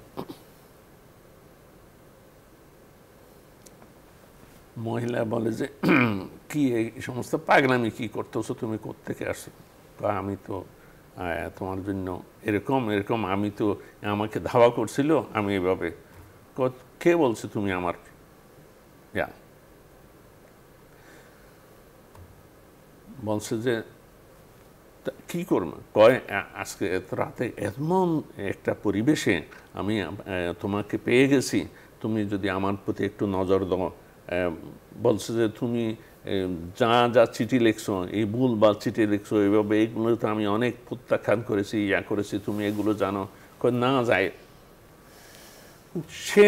মহিলা বলে যে কি এই সমস্ত পাগলামি কি করতেছো, তুমি কোত্থেকে আসছো? আমি তো তোমার জন্য এরকম এরকম, আমি তো আমাকে ধাওয়া করছিল, আমি এভাবে। কে বলছে তুমি আমার বলছে যে কি করবো, কয় আজকে এত রাতে এমন একটা পরিবেশে আমি তোমাকে পেয়ে গেছি, তুমি যদি আমার প্রতি একটু নজর দাও। বলছে যে তুমি যা যা চিঠি লিখছো, এই ভুল বা চিঠি লিখছো এইভাবে, এইগুলো তো আমি অনেক প্রত্যাখ্যান করেছি, করেছি, তুমি এগুলো জানো। না যায়, সে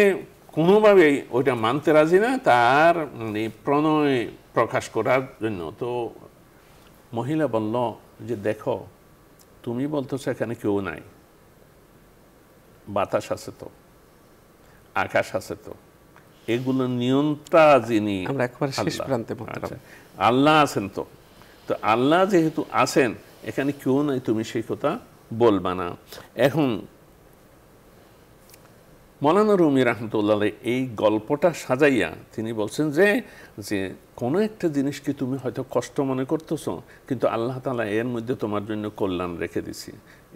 কোনোভাবেই ওইটা মানতে রাজি না, তার মানে প্রণয় প্রকাশ করার জন্য। তো মহিলা বলল যে দেখো, তুমি বলতেছো এখানে কেউ নাই, বাতাস আছে তো, আকাশ আছে তো, এগুলো নিয়ন্ত্রণটা যিনি আল্লাহ আছেন। তো তো আল্লাহ যেহেতু আছেন, এখানে কেউ নাই, তুমি সেই কথা বলবা না। এখন মৌলানা রুমি রহমতুল্লাহ এই গল্পটা সাজাইয়া তিনি বলছেন যে যে কোনো একটা জিনিসকে তুমি হয়তো কষ্ট মনে করতেছো, কিন্তু আল্লাহ তাআলা এর মধ্যে তোমার জন্য কল্যাণ রেখে দিছি।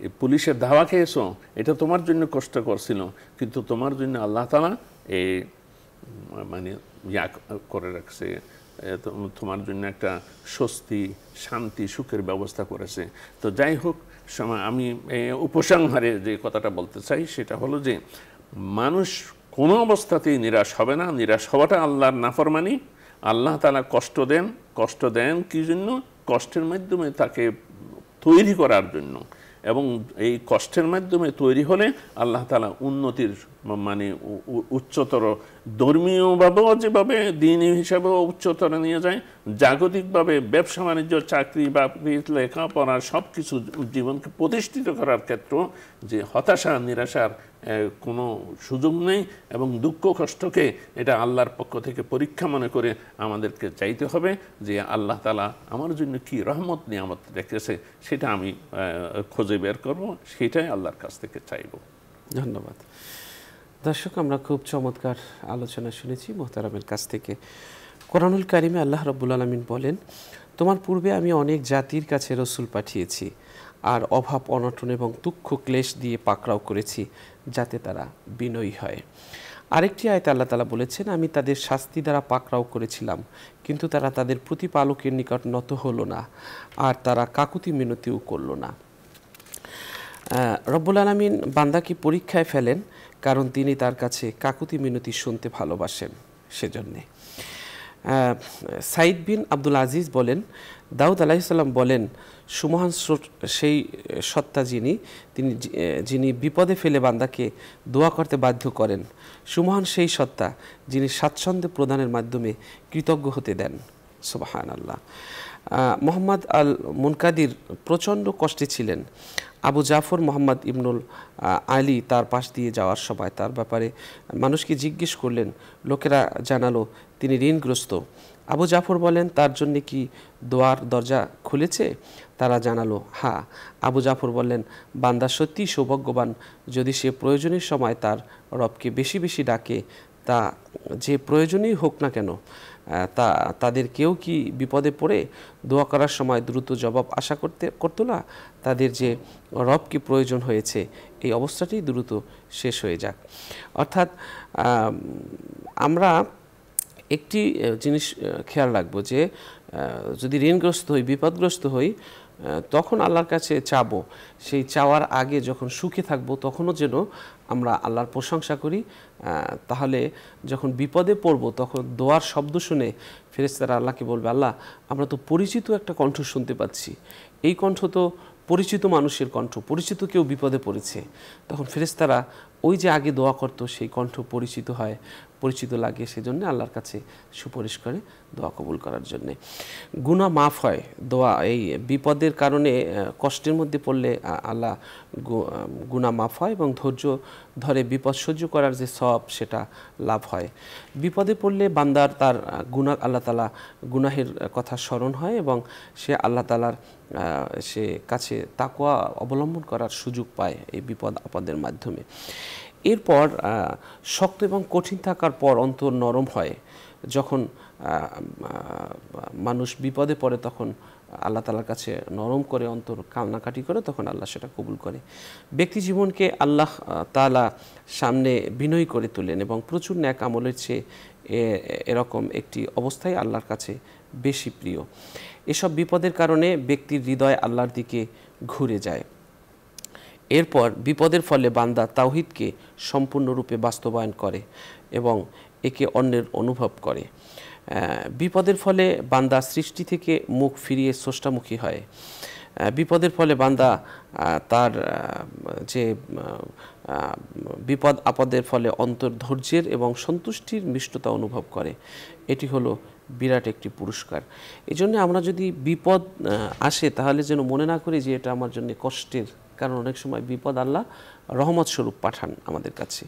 এই পুলিশের ধাওয়া খেয়েছো, এটা তোমার জন্য কষ্ট করছিল, কিন্তু তোমার জন্য আল্লাহ তাআলা এই মানে করে রাখছে, তোমার জন্য একটা স্বস্তি, শান্তি, সুখের ব্যবস্থা করেছে। তো যাই হোক, আমি উপসংহারে যে কথাটা বলতে চাই সেটা হলো যে মানুষ কোনো অবস্থাতেই নিরাশ হবে না। নিরাশ হওয়াটা আল্লাহর নাফরমানি। আল্লাহ তাআলা কষ্ট দেন কি জন্য? কষ্টের মাধ্যমে তাকে তৈরি করার জন্য, এবং এই কষ্টের মাধ্যমে তৈরি হলে আল্লাহ তাআলা উন্নতির মানে উচ্চতর, ধর্মীয়ভাবেও যেভাবে দিনী হিসাবেও উচ্চতর নিয়ে যায়, জাগতিকভাবে ব্যবসা বাণিজ্য, চাকরি বাকরি, লেখাপড়া সব কিছু জীবনকে প্রতিষ্ঠিত করার ক্ষেত্র যে হতাশা নিরাশার কোনো সুযোগ নেই, এবং দুঃখ কষ্টকে এটা আল্লাহর পক্ষ থেকে পরীক্ষা মনে করে আমাদেরকে চাইতে হবে যে আল্লাহ তাআলা আমার জন্য কি রহমত নিয়ামত রেখেছে, সেটা আমি খুঁজে বের করব, সেটাই আল্লাহর কাছ থেকে চাইব। ধন্যবাদ। দর্শক, আমরা খুব চমৎকার আলোচনা শুনেছি মোহতারামের কাছ থেকে। কোরআনুল কারিমে আল্লাহ রাব্বুল আলামিন বলেন, তোমার পূর্বে আমি অনেক জাতির কাছে রসুল পাঠিয়েছি, আর অভাব অনটন এবং দুঃখ ক্লেশ দিয়ে পাকড়াও করেছি, যাতে তারা বিনয়ী হয়। আরেকটি আয়াতে আল্লাহ তাআলা বলেছেন, আমি তাদের শাস্তি দ্বারা পাকড়াও করেছিলাম, কিন্তু তারা তাদের প্রতিপালকের নিকট নত হলো না, আর তারা কাকুতি মিনতিও করল না। রব্বুল আলামিন বান্দাকে পরীক্ষায় ফেলেন, কারণ তিনি তার কাছে কাকুতি মিনতি শুনতে ভালোবাসেন, সেজন্যে। সাইদ বিন আব্দুল আজিজ বলেন, দাউদ আলাইহিস সালাম বলেন, সুমহান সেই সত্তা যিনি বিপদে ফেলে বান্দাকে দোয়া করতে বাধ্য করেন। সুমহান সেই সত্তা যিনি স্বাচ্ছন্দ্য প্রদানের মাধ্যমে কৃতজ্ঞ হতে দেন। সুবহানাল্লাহ। মোহাম্মদ আল মুনকাদির প্রচণ্ড কষ্টে ছিলেন। আবু জাফর মোহাম্মদ ইবনুল আলী তার পাশ দিয়ে যাওয়ার সময় তার ব্যাপারে মানুষকে জিজ্ঞেস করলেন। লোকেরা জানালো তিনি ঋণগ্রস্ত। আবু জাফর বলেন, তার জন্য কি দোয়ার দরজা খুলেছে? তারা জানালো হ্যাঁ। আবু জাফর বললেন, বান্দা সত্যি সৌভাগ্যবান যদি সে প্রয়োজনের সময় তার রবকে বেশি বেশি ডাকে, তা যে প্রয়োজনই হোক না কেন। তাদের কেউ কি বিপদে পড়ে দোয়া করার সময় দ্রুত জবাব আশা করতো না? তাদের যে রবকে প্রয়োজন হয়েছে, এই অবস্থাটি দ্রুত শেষ হয়ে যাক। অর্থাৎ আমরা একটি জিনিস খেয়াল রাখবো যে যদি ঋণগ্রস্ত হই, বিপদগ্রস্ত হই, তখন আল্লাহর কাছে চাবো। সেই চাওয়ার আগে যখন সুখে থাকবো, তখনও যেন আমরা আল্লাহর প্রশংসা করি। তাহলে যখন বিপদে পড়বো, তখন দোয়ার শব্দ শুনে ফেরেশতারা আল্লাহকে বলবে, আল্লাহ আমরা তো পরিচিত একটা কণ্ঠ শুনতে পাচ্ছি, এই কণ্ঠ তো পরিচিত মানুষের কণ্ঠ, পরিচিত কেউ বিপদে পড়েছে। তখন ফেরেশতারা ওই যে আগে দোয়া করতো, সেই কণ্ঠ পরিচিত হয়, পরিচিত লাগে, সেজন্য আল্লাহর কাছে সুপারিশ করে দোয়া কবুল করার জন্যে। গুনাহ মাফ হয় দোয়া, এই বিপদের কারণে কষ্টের মধ্যে পড়লে আল্লাহ গুনাহ মাফ হয় এবং ধৈর্য ধরে বিপদ সহ্য করার যে সওয়াব, সেটা লাভ হয়। বিপদে পড়লে বান্দার তার গুনাহ, আল্লাহ তাআলা গুনাহের কথা স্মরণ হয় এবং সে আল্লাহ তাআলার সে কাছে তাকওয়া অবলম্বন করার সুযোগ পায় এই বিপদ আপদের মাধ্যমে। এরপর শক্ত এবং কঠিন থাকার পর অন্তর নরম হয়। যখন মানুষ বিপদে পড়ে, তখন আল্লাহ তাআলার কাছে নরম করে অন্তর কান্নাকাটি করে, তখন আল্লাহ সেটা কবুল করে। ব্যক্তি জীবনকে আল্লাহ তাআলা সামনে বিনয়ী করে তোলেন এবং প্রচুর নেক আমলের চেয়ে এরকম একটি অবস্থায় আল্লাহর কাছে বেশি প্রিয়। এসব বিপদের কারণে ব্যক্তির হৃদয় আল্লাহর দিকে ঘুরে যায়। এরপর বিপদের ফলে বান্দা তাওহীদকে সম্পূর্ণরূপে বাস্তবায়ন করে এবং একে অন্যের অনুভব করে। বিপদের ফলে বান্দা সৃষ্টি থেকে মুখ ফিরিয়ে স্রষ্টামুখী হয়। বিপদের ফলে বান্দা তার যে বিপদ আপদের ফলে অন্তর ধৈর্যের এবং সন্তুষ্টির মিষ্টতা অনুভব করে। এটি হলো বিরাট একটি পুরস্কার। এই জন্য আমরা যদি বিপদ আসে, তাহলে যেন মনে না করি যে এটা আমার জন্য কষ্টের, কারণ অনেক সময় বিপদ আল্লাহ রহমত স্বরূপ পাঠান আমাদের কাছে।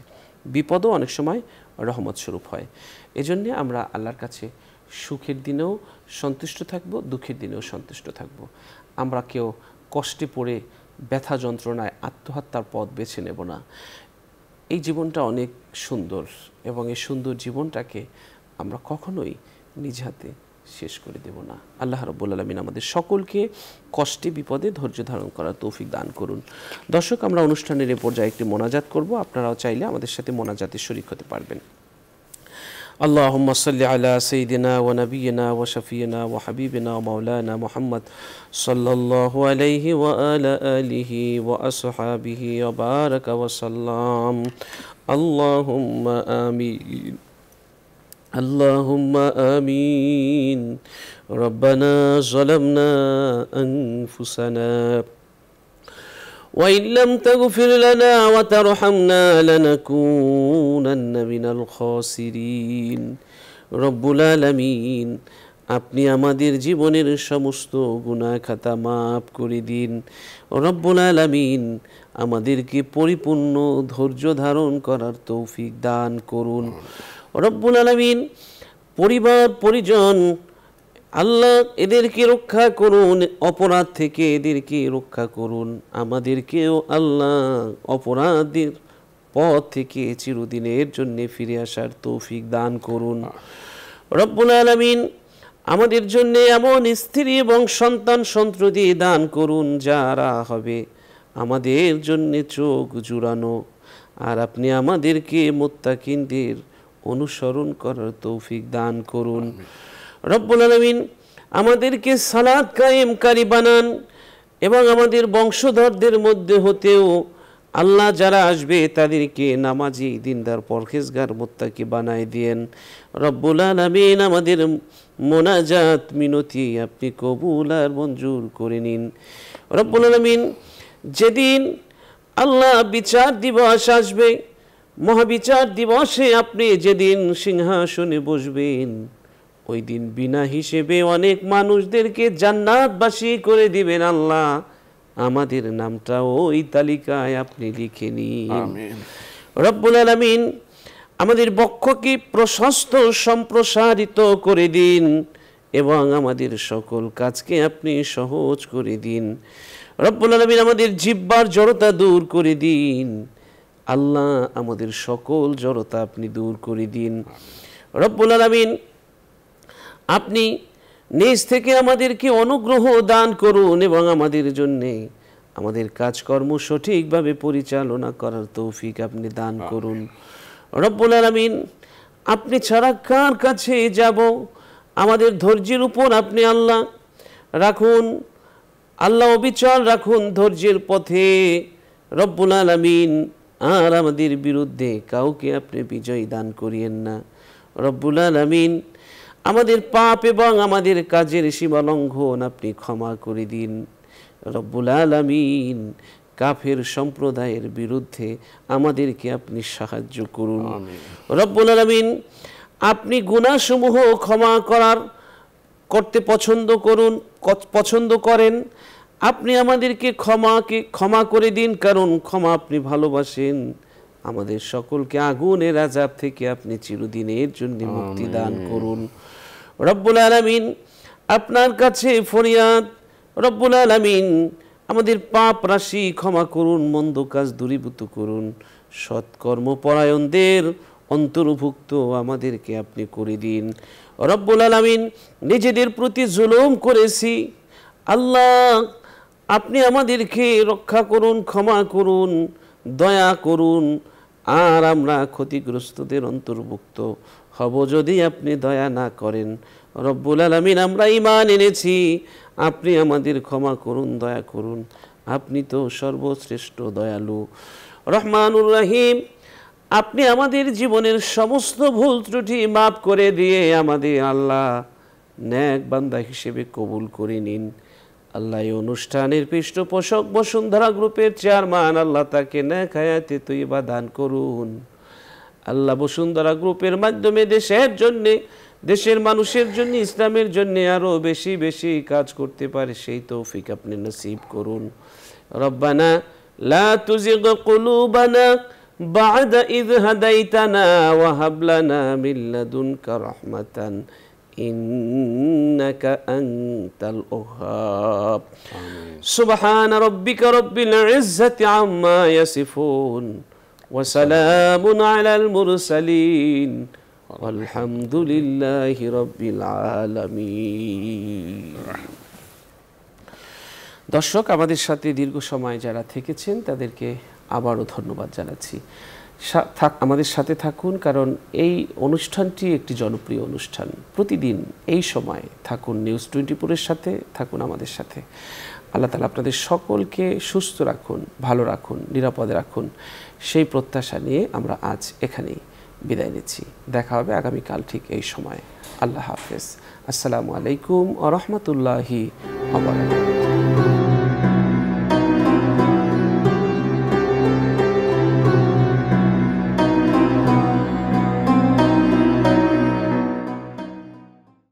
বিপদও অনেক সময় রহমত স্বরূপ হয়। এজন্য আমরা আল্লাহর কাছে সুখের দিনেও সন্তুষ্ট থাকব, দুঃখের দিনেও সন্তুষ্ট থাকব। আমরা কেউ কষ্টে পড়ে ব্যথা যন্ত্রণায় আত্মহত্যার পথ বেছে নেব না। এই জীবনটা অনেক সুন্দর এবং এই সুন্দর জীবনটাকে আমরা কখনোই নিজ হাতে শেষ করে দেব না। আল্লাহ রাব্বুল আলামিন আমাদের সকলকে কষ্টে বিপদে ধৈর্য ধারণ করার তৌফিক দান করুন। দর্শক, আমরা অনুষ্ঠানের এ পর্যায়ে একটি মোনাজাত করব। আপনারাও চাইলে আমাদের সাথে মোনাজাতে শরীক হতে পারবেন। আল্লাহুম্মা সাল্লি আলা সাইয়্যিদিনা ওয়া নাবিয়িনা ওয়া শাফিয়িনা ওয়া হাবিবিনা ওয়া মাওলানা মুহাম্মদ সাল্লাল্লাহু আলাইহি ওয়া আলা আলিহি ওয়া আসহাবিহি ওয়া বারাকা ওয়া সাল্লাম। আল্লাহুম্মা আমিন। اللهم آمين. ربنا ظلمنا أنفسنا وإن لم تغفر لنا وترحمنا لنكونن من الخاسرين. رب العالمين, আপনি আমাদের জীবনের সমস্ত গুনাহ খাতা মাফ করে দিন। রব্বুল আলামিন, আমাদেরকে পরিপূর্ণ ধৈর্য ধারণ করার তৌফিক দান করুন। রব্বুল আলামিন, পরিবার পরিজন আল্লাহ এদেরকে রক্ষা করুন, অপরাধ থেকে এদেরকে রক্ষা করুন। আমাদেরকেও আল্লাহ অপরাধের পথ থেকে চিরদিনের জন্য ফিরে আসার তৌফিক দান করুন। রব্বুল আলামিন, আমাদের জন্য এমন স্ত্রী এবং সন্তান সন্ততি দান করুন যারা হবে আমাদের জন্য চোখ জুড়ানো, আর আপনি আমাদেরকে মুত্তাকিনদের অনুসরণ করার তৌফিক দান করুন। রব্বুল আলামিন আমাদেরকে সালাত কায়েমকারী বানান এবং আমাদের বংশধরদের মধ্যে হতেও আল্লাহ যারা আসবে তাদেরকে নামাজি, দিনদার, পরহেজগার, মুত্তাকি বানায় দিয়েন। রব্বুল আলামিন আমাদের মোনাজাত মিনতি আপনি কবুল আর মঞ্জুর করে নিন। রব্বুল আলামিন যেদিন আল্লাহ বিচার দিবস আসবে, মহাবিচার দিবসে আপনি যেদিন সিংহাসনে বসবেন, ওই দিন বিনা হিসেবে অনেক মানুষদেরকে জান্নাতবাসী করে দিবেন। আল্লাহ আমাদের নামটা ওই তালিকায় আপনি লিখে নিন। রব্বুল আলামিন আমাদের বক্ষকে প্রশস্ত সম্প্রসারিত করে দিন এবং আমাদের সকল কাজকে আপনি সহজ করে দিন। রব্বুল আলামিন আমাদের জিহ্বার জড়তা দূর করে দিন। আল্লাহ আমাদের সকল জড়তা আপনি দূর করে দিন। রব্বুল আলামিন আপনি নিজ থেকে আমাদেরকে অনুগ্রহ দান করুন এবং আমাদের জন্যে আমাদের কাজকর্ম সঠিকভাবে পরিচালনা করার তৌফিক আপনি দান করুন। রব্বুল আলামিন আপনি ছাড়া কার কাছে যাব? আমাদের ধৈর্যের উপর আপনি আল্লাহ রাখুন, আল্লাহ অবিচল রাখুন ধৈর্যের পথে। রব্বুল আলামিন আর আমাদের বিরুদ্ধে কাউকে আপনি বিজয় দান করিয়েন না। রব্বুল আলামিন আমাদের পাপ এবং আমাদের কাজের সীমা লঙ্ঘন আপনি ক্ষমা করে দিন। রব্বুল আলামিন কাফের সম্প্রদায়ের বিরুদ্ধে আমাদেরকে আপনি সাহায্য করুন। রব্বুল আলামিন আপনি গুনাহসমূহ ক্ষমা করতে পছন্দ করেন। আপনি আমাদেরকে ক্ষমা করে দিন, কারণ ক্ষমা আপনি ভালোবাসেন। আমাদের সকলকে আগুনের আযাব থেকে আপনি চিরদিনের জন্য মুক্তি দান করুন। রব্বুল আলামিন আপনার কাছে ফরিয়াদ, রব্বুল আলামিন আমাদের পাপ রাশি ক্ষমা করুন, মন্দ কাজ দূরীভূত করুন, সৎকর্মপরায়ণদের অন্তর্ভুক্ত আমাদেরকে আপনি করে দিন। রব্বুল আলামিন নিজেদের প্রতি জুলুম করেছি, আল্লাহ আপনি আমাদেরকে রক্ষা করুন, ক্ষমা করুন, দয়া করুন, আর আমরা ক্ষতিগ্রস্তদের অন্তর্ভুক্ত হব যদি আপনি দয়া না করেন। রব্বুল আলামিন আমরা ঈমান এনেছি, আপনি আমাদের ক্ষমা করুন, দয়া করুন। আপনি তো সর্বশ্রেষ্ঠ দয়ালু রহমানুর রহিম। আপনি আমাদের জীবনের সমস্ত ভুল ত্রুটি মাফ করে দিয়ে আমাদের আল্লাহ নেক বান্দা হিসেবে কবুল করে নিন। আল্লাহ এই অনুষ্ঠানের পৃষ্ঠপোষক বসুন্ধরা গ্রুপের চেয়ারম্যান, আল্লাহ তাকে নেক হায়াতে তৈয়বা দান করুন। আল্লাহ বসুন্ধরা গ্রুপের মাধ্যমে দেশের জন্য, দেশের মানুষের জন্য, ইসলামের জন্য আরো বেশি বেশি কাজ করতে পারে সেই তৌফিক আপনি নসিব করুন। রব্বানা লা তুজিগ কুলুবানা বা'দা ইয হাদাইতানা ওয়া হাব লানা মিন লাদুনকা রাহমাতান ইন্নাকা আনতাল ওয়াহ্হাব। সুবহানা রাব্বিকা রাব্বিল ইজ্জাতি আম্মা ইয়াসিফুন ওয়া সালামুন আলাল মুরসালিন আলহামদুলিল্লাহি রাব্বিল আলামিন। দর্শক, আমাদের সাথে দীর্ঘ সময় যারা থেকেছেন তাদেরকে আবারও ধন্যবাদ জানাচ্ছি। আমাদের সাথে থাকুন, কারণ এই অনুষ্ঠানটি একটি জনপ্রিয় অনুষ্ঠান। প্রতিদিন এই সময় থাকুন নিউজ 24-এর সাথে, থাকুন আমাদের সাথে। আল্লাহ তাআলা আপনাদের সকলকে সুস্থ রাখুন, ভালো রাখুন, নিরাপদে রাখুন, সেই প্রত্যাশা নিয়ে আমরা আজ এখানেই বিদায় নিচ্ছি। দেখা হবে আগামীকাল ঠিক এই সময়। আল্লাহ হাফেজ। আসসালামু আলাইকুম ওয়া রাহমাতুল্লাহি ওয়া বারাকাতুহু।